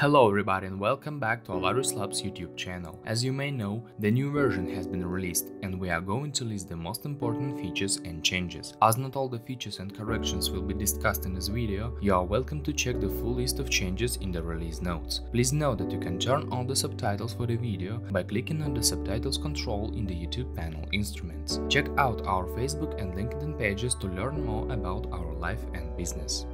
Hello everybody and welcome back to Alarus Labs YouTube channel. As you may know, the new version has been released and we are going to list the most important features and changes. As not all the features and corrections will be discussed in this video, you are welcome to check the full list of changes in the release notes. Please note that you can turn on the subtitles for the video by clicking on the subtitles control in the YouTube panel instruments. Check out our Facebook and LinkedIn pages to learn more about our life and business.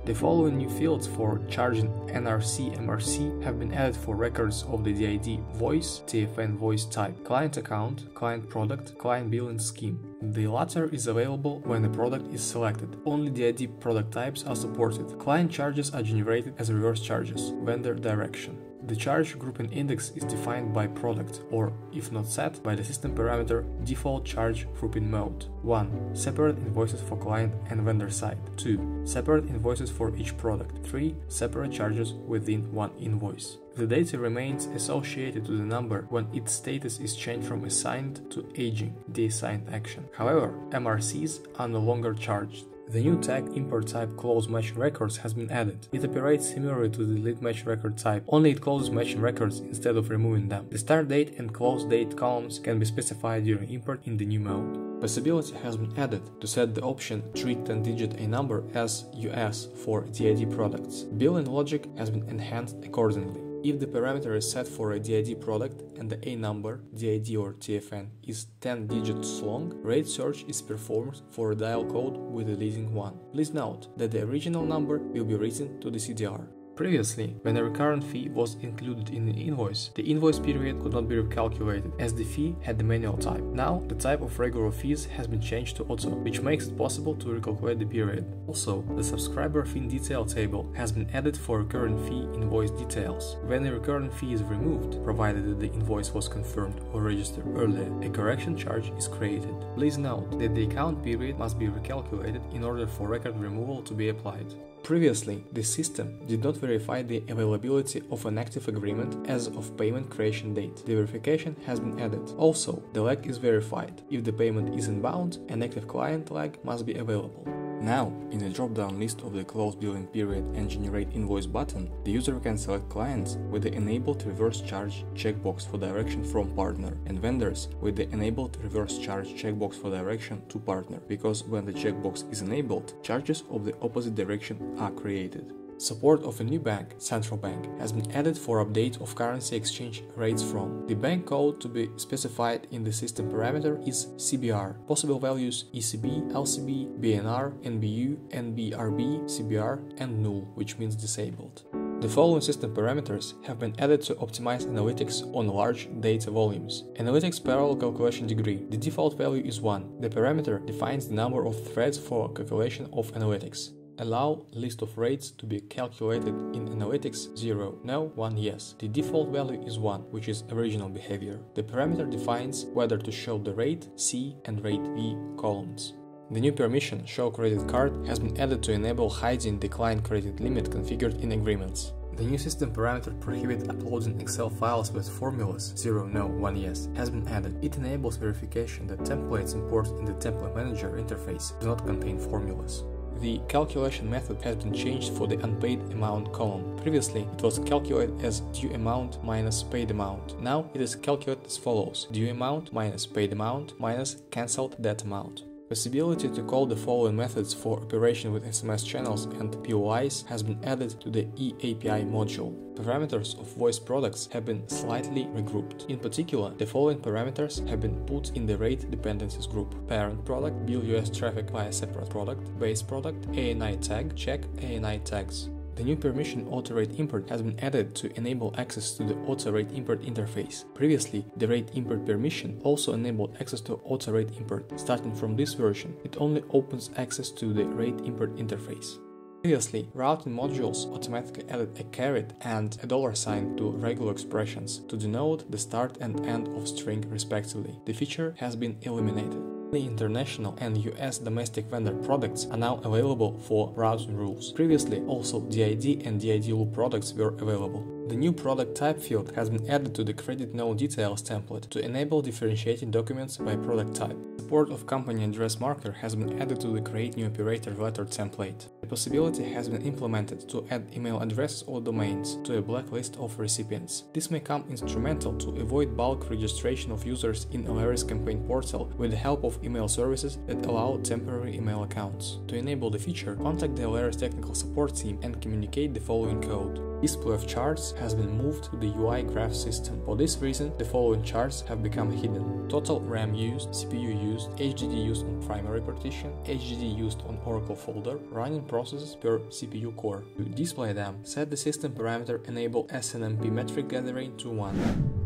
The following new fields for charging NRC/MRC have been added for records of the DID voice, TFN voice type, client account, client product, client billing scheme. The latter is available when the product is selected. Only DID product types are supported. Client charges are generated as reverse charges. Vendor direction. The charge grouping index is defined by product, or, if not set, by the system parameter default charge grouping mode. 1. Separate invoices for client and vendor side. 2. Separate invoices for each product. 3. Separate charges within one invoice. The data remains associated to the number when its status is changed from assigned to aging, the assigned action. However, MRCs are no longer charged. The new tag import type close matching records has been added. It operates similarly to the delete match record type, only it closes matching records instead of removing them. The start date and close date columns can be specified during import in the new mode. Possibility has been added to set the option treat 10-digit a number as US for DID products. Billing logic has been enhanced accordingly. If the parameter is set for a DID product and the A number, DID or TFN, is 10 digits long, rate search is performed for a dial code with a leading one. Please note that the original number will be written to the CDR. Previously, when a recurrent fee was included in an invoice, the invoice period could not be recalculated as the fee had the manual type. Now, the type of regular fees has been changed to auto, which makes it possible to recalculate the period. Also, the subscriber fee detail table has been added for recurrent fee invoice details. When a recurrent fee is removed, provided that the invoice was confirmed or registered earlier, a correction charge is created. Please note that the account period must be recalculated in order for record removal to be applied. Previously, the system did not verify the availability of an active agreement as of payment creation date. The verification has been added. Also, the lag is verified. If the payment is inbound, an active client lag must be available. Now, in the drop-down list of the Close Billing Period and Generate Invoice button, the user can select clients with the Enabled Reverse Charge checkbox for direction from partner and vendors with the Enabled Reverse Charge checkbox for direction to partner, because when the checkbox is enabled, charges of the opposite direction are created. Support of a new bank, central bank, has been added for update of currency exchange rates from. The bank code to be specified in the system parameter is CBR. Possible values ECB, LCB, BNR, NBU, NBRB, CBR, and null, which means disabled. The following system parameters have been added to optimize analytics on large data volumes. Analytics parallel calculation degree. The default value is 1. The parameter defines the number of threads for calculation of analytics. Allow list of rates to be calculated in analytics 0, no, 1, yes. The default value is 1, which is original behavior. The parameter defines whether to show the rate C and rate V columns. The new permission show credit card has been added to enable hiding the client credit limit configured in agreements. The new system parameter prohibit uploading Excel files with formulas 0, no, 1, yes has been added. It enables verification that templates imported in the template manager interface do not contain formulas. The calculation method has been changed for the unpaid amount column. Previously, it was calculated as due amount minus paid amount. Now it is calculated as follows: due amount minus paid amount minus cancelled debt amount. Possibility to call the following methods for operation with SMS channels and POIs has been added to the EAPI module. Parameters of voice products have been slightly regrouped. In particular, the following parameters have been put in the rate dependencies group: parent product, bill US traffic via separate product, base product, ANI tag, check ANI tags. The new permission auto-rate import has been added to enable access to the auto-rate import interface. Previously, the rate import permission also enabled access to auto-rate import. Starting from this version, it only opens access to the rate import interface. Previously, routing modules automatically added a caret and a $sign to regular expressions to denote the start and end of string respectively. The feature has been eliminated. The international and US domestic vendor products are now available for routing rules. Previously, also DID and DID loop products were available. The new product type field has been added to the credit note details template to enable differentiating documents by product type. Support of company address marker has been added to the create new operator letter template. The possibility has been implemented to add email addresses or domains to a blacklist of recipients. This may come instrumental to avoid bulk registration of users in Alaris campaign portal with the help of email services that allow temporary email accounts. To enable the feature, contact the Alaris technical support team and communicate the following code. Display of charts has been moved to the uigraph system. For this reason, the following charts have become hidden. Total RAM used, CPU used, HDD used on primary partition, HDD used on Oracle folder, running processes per CPU core. To display them, set the system parameter enable SNMP metric gathering to 1.